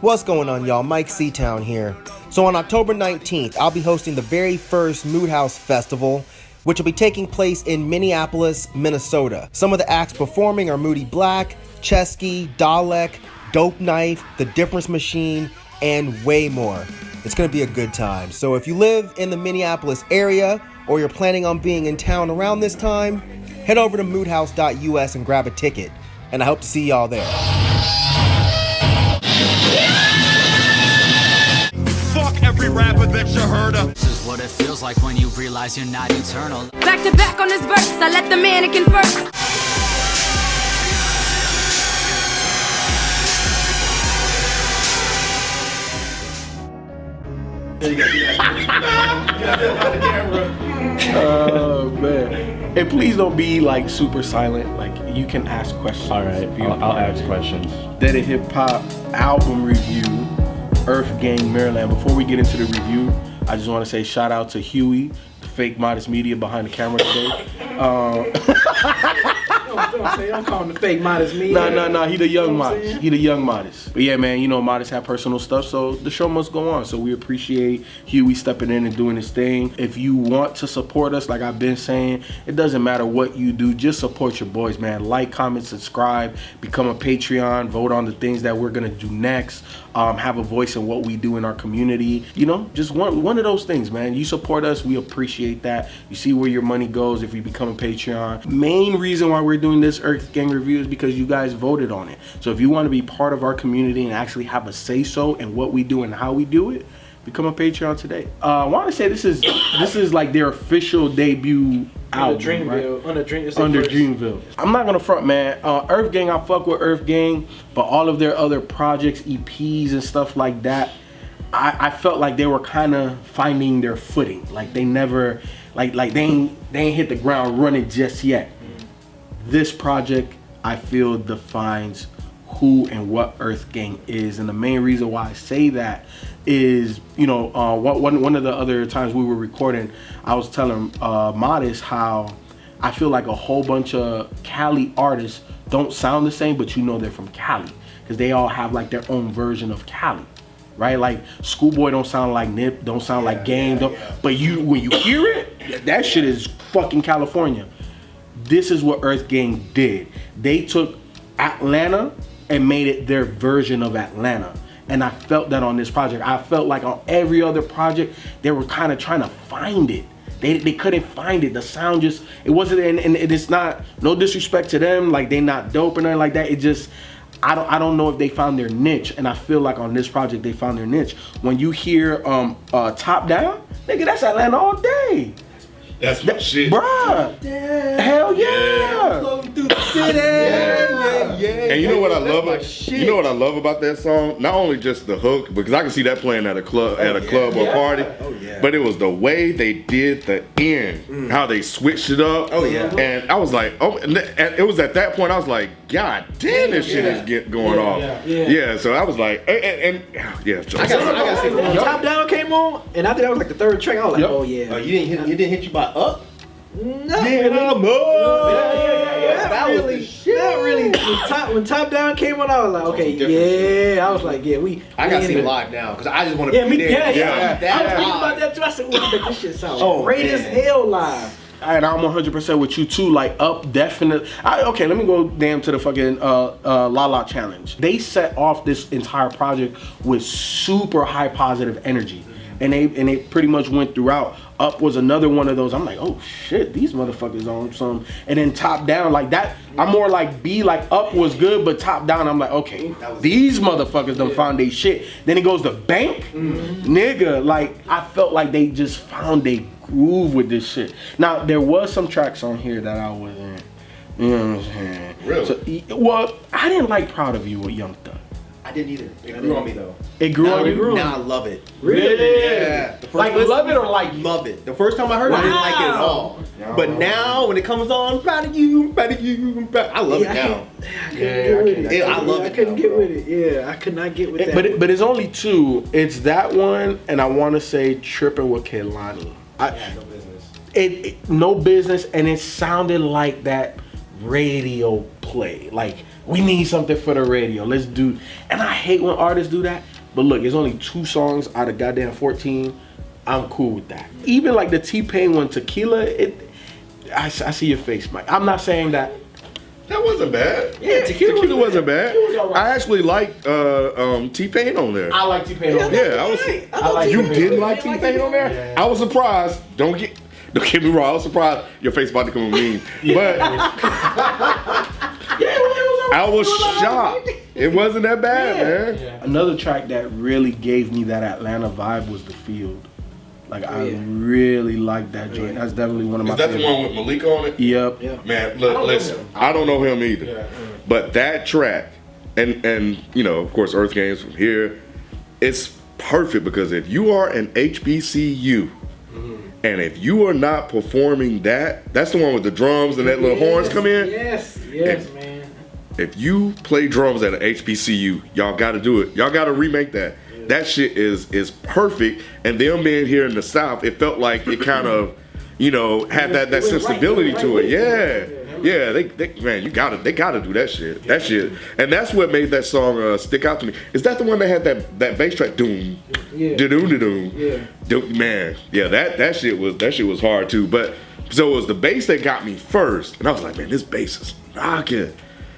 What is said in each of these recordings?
What's going on, y'all? Myke Seatown here. So on October 19th, I'll be hosting the very first Mood House Festival, which will be taking place in Minneapolis, Minnesota. Some of the acts performing are Moody Black, Chesky, Dalek, Dope Knife, The Difference Machine, and way more. It's gonna be a good time. So if you live in the Minneapolis area, or you're planning on being in town around this time, head over to moodhouse.us and grab a ticket. And I hope to see y'all there. Fuck every rapper that you heard of. This is what it feels like when you realize you're not eternal. Back to back on this verse, I let the mannequin first. Oh man. And please don't be like super silent. Like you can ask questions. Alright, I'll ask questions. Dead and Hip Hop album review, EarthGang Mirrorland. Before we get into the review, I just want to say shout out to Huey, the fake modest media behind the camera today. Don't call him the fake modest media. No, he the young modest. He the young modest. But yeah, man, you know, modest have personal stuff, so the show must go on. So we appreciate Huey stepping in and doing his thing. If you want to support us, like I've been saying, it doesn't matter what you do, just support your boys, man. Like, comment, subscribe, become a Patreon, vote on the things that we're gonna do next, have a voice in what we do in our community. You know, just one of those things, man. You support us, we appreciate that. You see where your money goes if you become a Patreon. Main reason why we're doing this EarthGang review is because you guys voted on it. So if you want to be part of our community and actually have a say-so in what we do and how we do it, become a Patreon today. I want to say this is like their official debut album, Dreamville, right? Under Dreamville. I'm not gonna front, man. EarthGang, I fuck with EarthGang, but all of their other projects, EPs and stuff like that, I felt like they were kind of finding their footing. Like they never, like they ain't hit the ground running just yet. This project, I feel, defines who and what EarthGang is, and the main reason why I say that is, you know, one of the other times we were recording, I was telling Modest how I feel like a whole bunch of Cali artists don't sound the same, but you know they're from Cali because they all have like their own version of Cali, right? Like Schoolboy don't sound like Nip, don't sound like Game, but when you hear it, that shit is fucking California. This is what EarthGang did. They took Atlanta and made it their version of Atlanta. And I felt that on this project. I felt like on every other project, they were kind of trying to find it. They couldn't find it. The sound just, it wasn't, and it's not, no disrespect to them, like they not dope or nothing like that. It just, I don't know if they found their niche. And I feel like on this project, they found their niche. When you hear Top Down, nigga, that's Atlanta all day. That's my shit. Bruh. Hell yeah. Floating through the city. And you know what I love? You know what I love about that song? Not only just the hook, because I can see that playing at a club, or party. But it was the way they did the end, how they switched it up. And I was like, and it was at that point I was like, God damn, this shit is going off. Yeah. So I was like, and yeah. I gotta say, when Top Down came on, and I think that was like the third track. I was like, oh yeah. You didn't hit you by Up? No. That really, the shit. That really, when Top Down came on, I was like, okay, yeah. I was like, yeah, I gotta see it live now because I just want to be there. I was thinking about that too. I said, well, this shit sounds great as hell live. And I'm 100% with you too. Like Up, definitely. Okay, let me go damn to the fucking La La challenge. They set off this entire project with super high positive energy, and they pretty much went throughout. Up was another one of those. I'm like, oh shit, these motherfuckers on some. And then Top Down, like that. I'm more like B. Like Up was good, but Top Down, I'm like, okay, these motherfuckers done found they shit. Then it goes to Bank, nigga. Like I felt like they just found a groove with this shit. Now there was some tracks on here that I wasn't, you know what I'm saying? Really? So, well, I didn't like Proud of You with Young Thug. I didn't either. It grew on me though. It grew on you? Now I love it. Really? Yeah. Like love it or like love it. The first time I heard it, I didn't like it at all. But now when it comes on, proud of you, I love it now. I couldn't get with it. Yeah, I could not get with that. But it's only two. It's that one, and I want to say Tripping with Kehlani. No business. No business, and it sounded like that radio play. Like we need something for the radio. Let's do. And I hate when artists do that. But look, it's only 2 songs out of goddamn 14. I'm cool with that. Even like the T-Pain one, Tequila, I see your face, Mike. I'm not saying that. That wasn't bad. Yeah, Tequila wasn't bad. I actually liked T-Pain on there. I like T-Pain on there. Yeah, I like you didn't like T-Pain on there? Yeah. I was surprised. Don't get me wrong. I was surprised. Your face about to come mean, but I was shocked. It wasn't that bad, man. Yeah. Another track that really gave me that Atlanta vibe was The Field. Like, I really like that joint. That's definitely one of my favorites. Is that the one with Malik on it? Yep. Yeah. Man, look, listen, I don't know him either. Yeah. But that track, and you know, of course, EarthGang's from here, it's perfect because if you are an HBCU, and if you are not performing that's the one with the drums and that little horns come in. Yes, man. If you play drums at an HBCU, y'all got to do it. Y'all got to remake that. Yeah. That shit is perfect. And them being here in the South, it felt like it kind of, you know, had that sensibility to it. Yeah. They man, they gotta do that shit. That shit. And that's what made that song stick out to me. Is that the one that had that bass track? Doom. Yeah. Doom. Yeah. Man, yeah, that shit was hard too. But so it was the bass that got me first. And I was like, man, this bass is rocking.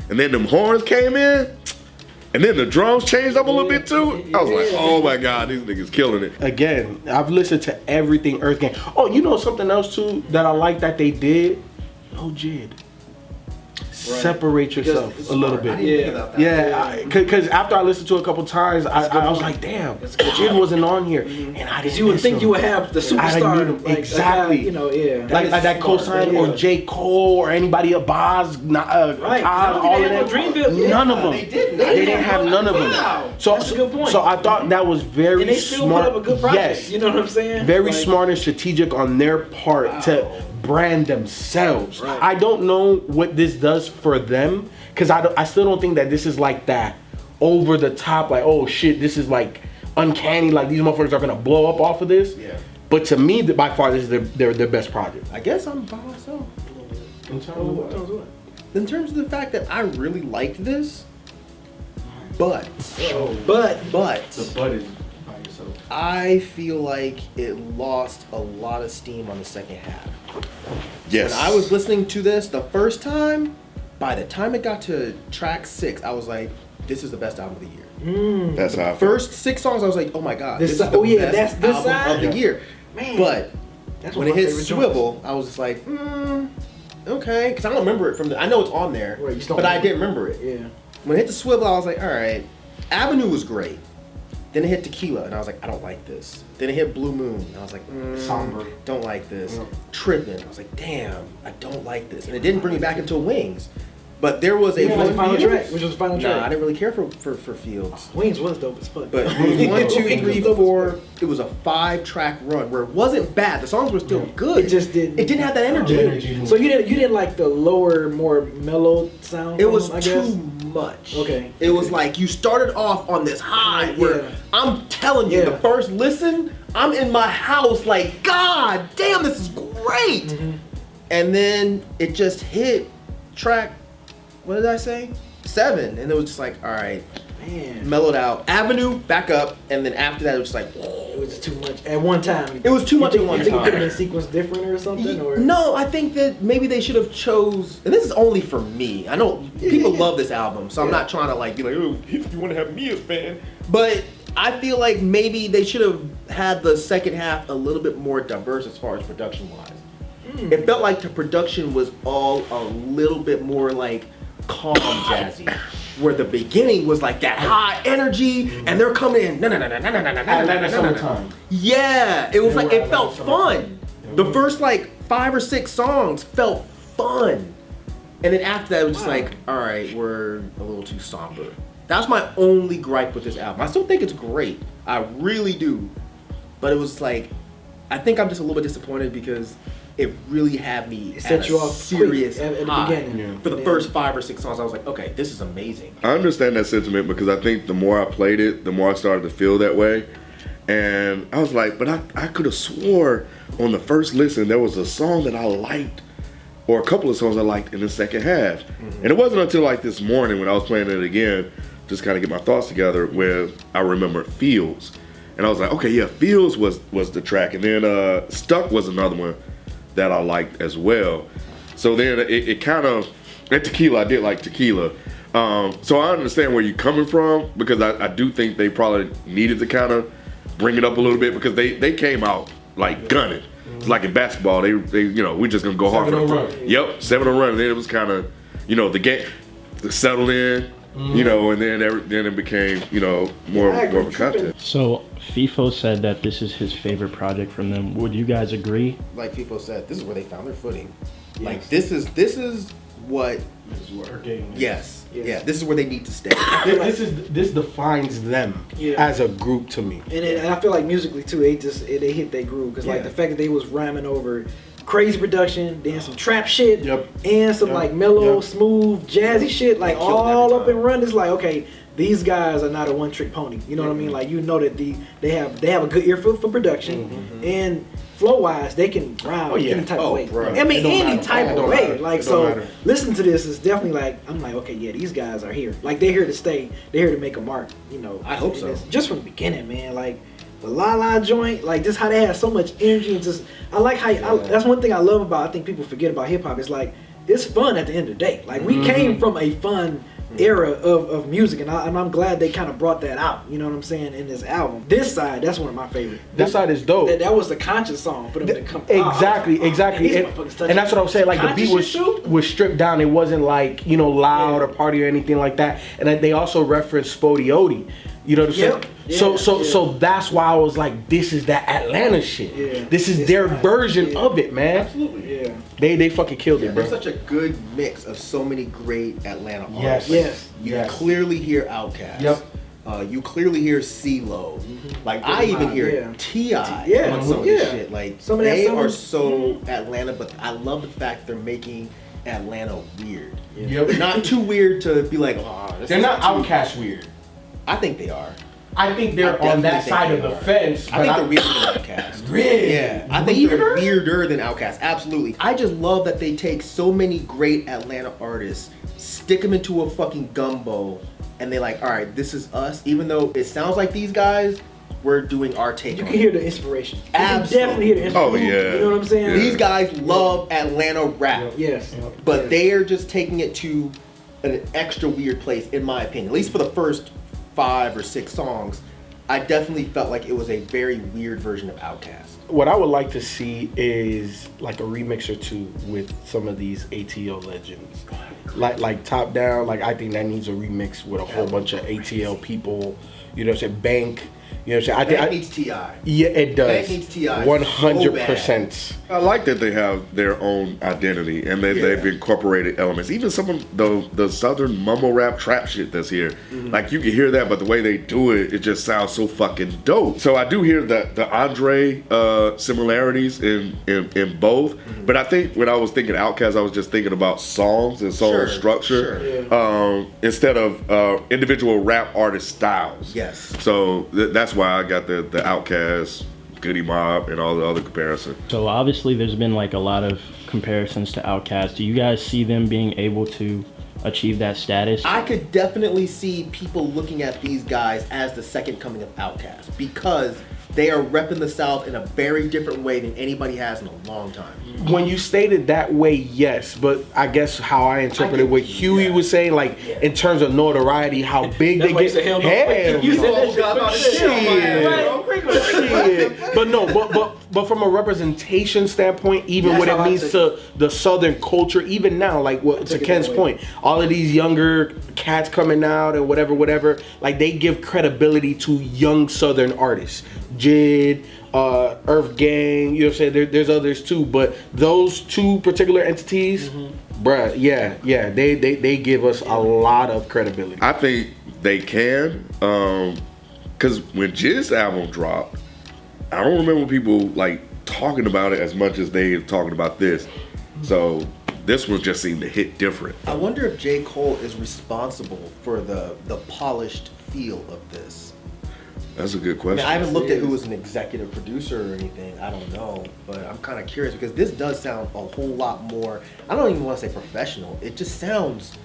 And then them horns came in, and then the drums changed up a little bit too. I was like, oh my God, these niggas killing it. Again, I've listened to everything EarthGang. Oh, you know something else too that I like that they did? No Jid. Right. Separate yourself a little bit. Yeah, because after I listened to it a couple times, I was like, damn, Jid wasn't on here, and I didn't. You would think you would have the superstar, like, exactly. You know, like that cosign or J. Cole or anybody Abaz, right? All of them. Dreamville, none of them. They didn't have none of them. So that's a good point. So I thought that was very and they still smart. Put up a good project. Yes, you know what I'm saying? Very smart and strategic on their part to brand themselves. Right. I don't know what this does for them because I still don't think that this is like that over the top, like, oh shit, this is like uncanny, like these motherfuckers are gonna blow up off of this. Yeah. But to me, by far, this is their best project. I guess I'm by myself. In terms of what? In terms of the fact that I really liked this, but the butt is. I feel like it lost a lot of steam on the second half. Yes. When I was listening to this the first time, by the time it got to track 6, I was like, this is the best album of the year. That's how I feel. First 6 songs, I was like, oh my God, this is the best album of the year. Man, but when it hit Swivel, I was just like, okay, because I don't remember it from I know it's on there, but I didn't remember it. Yeah. When it hit the Swivel, I was like, all right, Avenue was great. Then it hit Tequila, and I was like, I don't like this. Then it hit Blue Moon, and I was like, somber. Don't like this. Trippin', I was like, damn, I don't like this. And it didn't bring me back until Wings. But there was a final track, which was the final track. Nah, I didn't really care for Fields. Wings was dope as fuck. But 1, 2, 3, 4, it was a 5-track run where it wasn't bad. The songs were still good. It just didn't. It didn't have that energy. So you didn't like the lower, more mellow sound. It was too much. Okay. It was like you started off on this high where I'm telling you, the first listen, I'm in my house like, God damn, this is great. And then it just hit track. What did I say? 7, and it was just like, all right, man, mellowed out. Avenue, back up, and then after that, it was just like, it was just too much at one time. It was too much at one time. You think it could have been sequenced different or something? Or? No, I think that maybe they should have chose, and this is only for me. I know people love this album, so I'm not trying to like be like, oh, if you want to have me as a fan. But I feel like maybe they should have had the second half a little bit more diverse as far as production-wise. It felt like the production was all a little bit more like calm jazzy, where the beginning was like that high energy, and they're coming in. Yeah, it was like it felt fun. The first like 5 or 6 songs felt fun, and then after that it was just like, all right, we're a little too somber. That's my only gripe with this album. I still think it's great, I really do, but it was like, I think I'm just a little bit disappointed because it really had me set you off serious at the beginning. For the first 5 or 6 songs, I was like, okay, this is amazing. I understand that sentiment because I think the more I played it, the more I started to feel that way. And I was like, but I could have swore on the first listen there was a song that I liked, or a couple of songs I liked in the second half. And it wasn't until like this morning when I was playing it again just kind of get my thoughts together, where I remember Fields. And I was like, okay, yeah, Fields was the track. And then Stuck was another one that I liked as well. So then it kind of, and Tequila, I did like Tequila. So I understand where you're coming from, because I do think they probably needed to kind of bring it up a little bit, because they came out like gunning. It's like in basketball, they we're just gonna go hard for the run. Yep, 7-0 run. And then it was kind of, the game settled in, and then it became, more of a content. So Feefo said that this is his favorite project from them. Would you guys agree? Like Feefo said, this is where they found their footing. Yes. Like this is what EarthGang. Yes. Yeah, this is where they need to stay. This defines them as a group to me. And I feel like musically too, they hit their groove, because like the fact that they was rhyming over crazy production, then some trap shit, and some like mellow, smooth, jazzy shit, like all up and run. It's like, okay, these guys are not a one-trick pony. You know what I mean? Like, they have a good ear for production, and flow-wise, they can rhyme any type of way. Bro. I mean, any type of way. Like, so listen to this is definitely like, I'm like, okay, yeah, these guys are here. Like, they're here to stay. They're here to make a mark. I hope so. Just from the beginning, man. Like the La joint, like just how they have so much energy, and just I like how that's one thing I love about. I think people forget about hip hop. It's like it's fun at the end of the day. Like we came from a fun era of music, and I'm glad they kind of brought that out, you know what I'm saying, in this album. This side, that's one of my favorite. This side is dope. That was the conscious song for them to come. Exactly. And that's what I'm saying. Like the beat was stripped down. It wasn't like loud or party or anything like that. And then they also referenced Spodioti. You know what I'm saying? So that's why I was like, this is that Atlanta shit. Yeah. This is their version of it, man. Absolutely. Yeah. They fucking killed it, bro. There's such a good mix of so many great Atlanta artists. Yes. You clearly hear Outkast. Yep. You clearly hear CeeLo. Like I even hear T.I. on some of this shit. Like they are so Atlanta, but I love the fact they're making Atlanta weird. Yep. Not too weird to be like, they're not Outkast weird. I think they are. I think they're on that side of the fence. I think they're weirder than Outkast. Really? Yeah. I think they're weirder than Outkast. Absolutely. I just love that they take so many great Atlanta artists, stick them into a fucking gumbo, and they're like, all right, this is us. Even though it sounds like these guys, we're doing our take. You can hear the inspiration. Absolutely. You can definitely hear the inspiration. Oh yeah. You know what I'm saying? These guys love Atlanta rap. Yes. But they are just taking it to an extra weird place, in my opinion. At least for the first 5 or 6 songs, I definitely felt like it was a very weird version of Outkast. What I would like to see is like a remix or two with some of these ATL legends. Like Top Down, like I think that needs a remix with a whole bunch of ATL people. You know what I'm saying? Bank. You know what I'm saying? Bank needs T.I. Yeah, it does. Bank needs T.I. 100%. I like that they have their own identity, and they've incorporated elements. Even some of the southern mumble rap trap shit that's here. Like you can hear that, but the way they do it, it just sounds so fucking dope. So I do hear the Andre similarities in both. But I think when I was thinking Outkast, I was just thinking about songs and song structure instead of individual rap artist styles. Yes. So that's why I got the Outkast, Goody Mob, and all the other comparisons. So obviously there's been like a lot of comparisons to Outkast. Do you guys see them being able to achieve that status? I could definitely see people looking at these guys as the second coming of Outkast, because they are repping the South in a very different way than anybody has in a long time. When you stated that way, yes, but I guess how I interpreted what Huey was saying, like in terms of notoriety, how big they get. Hell, you said that shit. But no, but from a representation standpoint, even what it means to the Southern culture, even now, like to Ken's point, all of these younger cats coming out and whatever, like they give credibility to young Southern artists. Jid, EarthGang, you know what I'm saying? There's others too, but those two particular entities, bruh, they give us a lot of credibility. I think they can, because when Jid's album dropped, I don't remember people like talking about it as much as they talking about this. So this one just seemed to hit different. I wonder if J. Cole is responsible for the polished feel of this. That's a good question. I haven't looked at who was an executive producer or anything. I don't know, but I'm kind of curious because this does sound a whole lot more. I don't even want to say professional. It just sounds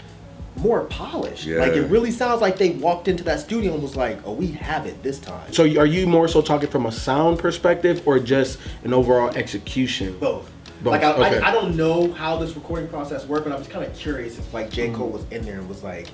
more polished. Yeah. Like, it really sounds like they walked into that studio and was like, oh, we have it this time. So are you more so talking from a sound perspective or just an overall execution? Both. Both. Like, Okay. I don't know how this recording process worked, but I was kind of curious if, like, J. Cole was in there and was like,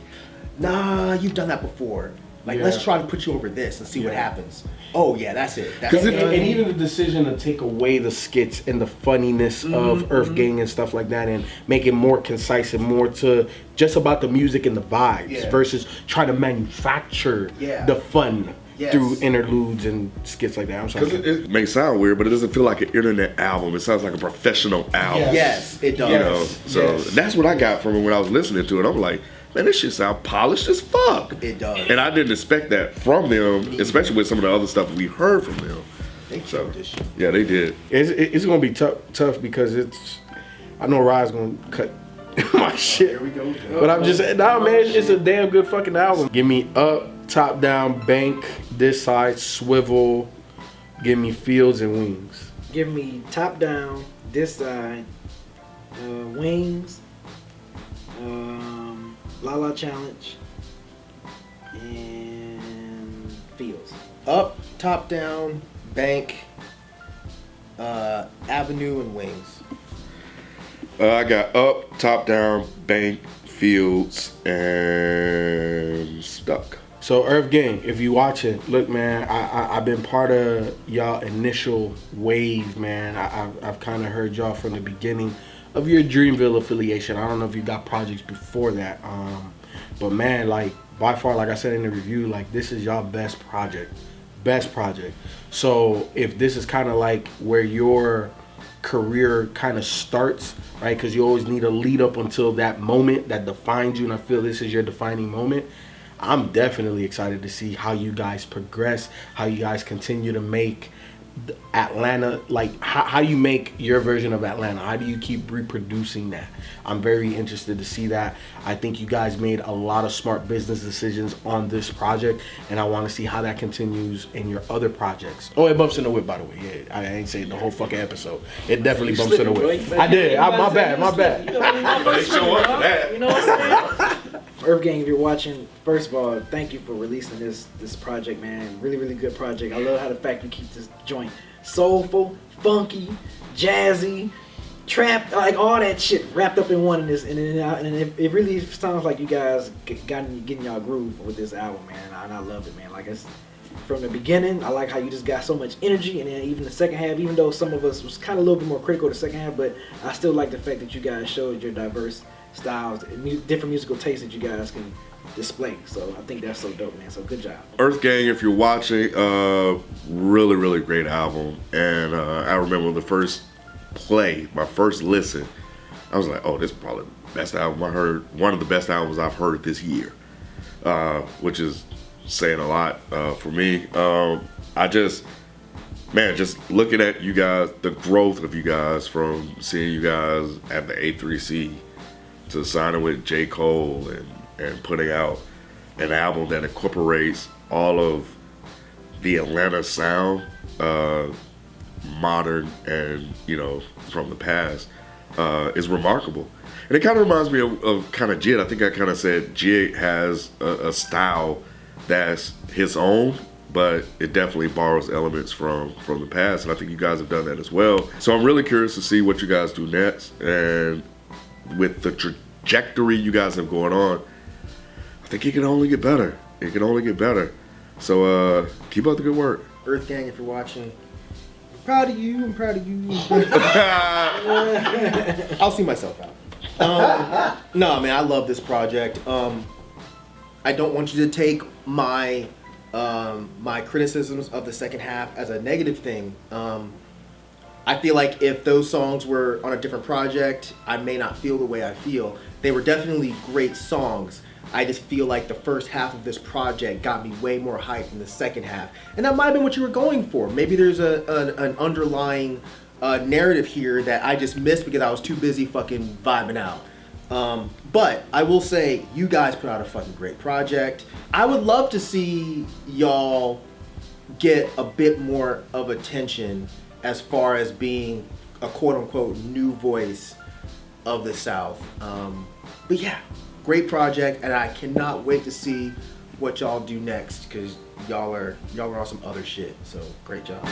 nah, you've done that before. Like, let's try to put you over this and see what happens. Oh, yeah, that's it. And even the decision to take away the skits and the funniness of EarthGang and stuff like that and make it more concise and more to just about the music and the vibes versus trying to manufacture the fun through interludes and skits like that. I'm sorry. Because it may sound weird, but it doesn't feel like an internet album. It sounds like a professional album. Yes, it does. You know, so that's what I got from it when I was listening to it. I'm like, man, this shit sound polished as fuck. It does. And I didn't expect that from them, especially with some of the other stuff we heard from them. They killed this shit. Yeah, they did. It's gonna be tough because I know Rod's gonna cut my shit. Here we go. But I'm just saying, nah, man, it's a damn good fucking album. Give me Up, Top Down, Bank, This Side, Swivel. Give me Fields and Wings. Give me Top Down, This Side, Wings, La La Challenge, and Fields. Up, Top Down, Bank, Avenue, and Wings. I got Up, Top Down, Bank, Fields, and Stuck. So EarthGang, if you watch it, look, man, I've been part of y'all initial wave, man. I've kind of heard y'all from the beginning of your Dreamville affiliation. I don't know if you got projects before that, but man, like by far, like I said in the review, like this is y'all best project. So if this is kind of like where your career kind of starts, right? Because you always need a lead up until that moment that defines you, and I feel this is your defining moment. I'm definitely excited to see how you guys progress, how you guys continue to make Atlanta, like how you make your version of Atlanta. How do you keep reproducing that? I'm very interested to see that. I think you guys made a lot of smart business decisions on this project, and I want to see how that continues in your other projects. Oh, it bumps in the whip, by the way. Yeah, I ain't saying the whole fucking episode. It definitely bumps in the whip. I did. My bad. They show up for that. You know what I'm saying? EarthGang, if you're watching, first of all, thank you for releasing this project, man. Really, really good project. I love how the fact you keep this joint soulful, funky, jazzy, trap, like all that shit wrapped up in one in this, and it really sounds like you guys getting y'all groove with this album, man. And I love it, man. Like it's from the beginning, I like how you just got so much energy, and then even the second half, even though some of us was kind of a little bit more critical of the second half, but I still like the fact that you guys showed your diverse styles, different musical tastes that you guys can display. So I think that's so dope, man. So good job. EarthGang, if you're watching, really, really great album. And I remember the first play, my first listen, I was like, oh, this is probably the best album I heard, one of the best albums I've heard this year, which is saying a lot for me. Just looking at you guys, the growth of you guys from seeing you guys at the A3C to signing with J. Cole and putting out an album that incorporates all of the Atlanta sound, modern and, you know, from the past, is remarkable. And it kind of reminds me of kind of Jid. I think I kind of said Jid has a style that's his own, but it definitely borrows elements from the past, and I think you guys have done that as well. So I'm really curious to see what you guys do next, and with the trajectory you guys have going on, I think it can only get better. It can only get better. So keep up the good work. EarthGang, if you're watching, I'm proud of you. I'll see myself out. No, man, I love this project. I don't want you to take my my criticisms of the second half as a negative thing. I feel like if those songs were on a different project, I may not feel the way I feel. They were definitely great songs. I just feel like the first half of this project got me way more hyped than the second half. And that might have been what you were going for. Maybe there's an underlying narrative here that I just missed because I was too busy fucking vibing out. But I will say, you guys put out a fucking great project. I would love to see y'all get a bit more of attention as far as being a quote-unquote new voice of the South. But yeah, Great project, and I cannot wait to see what y'all do next, because y'all are on some other shit. So great job.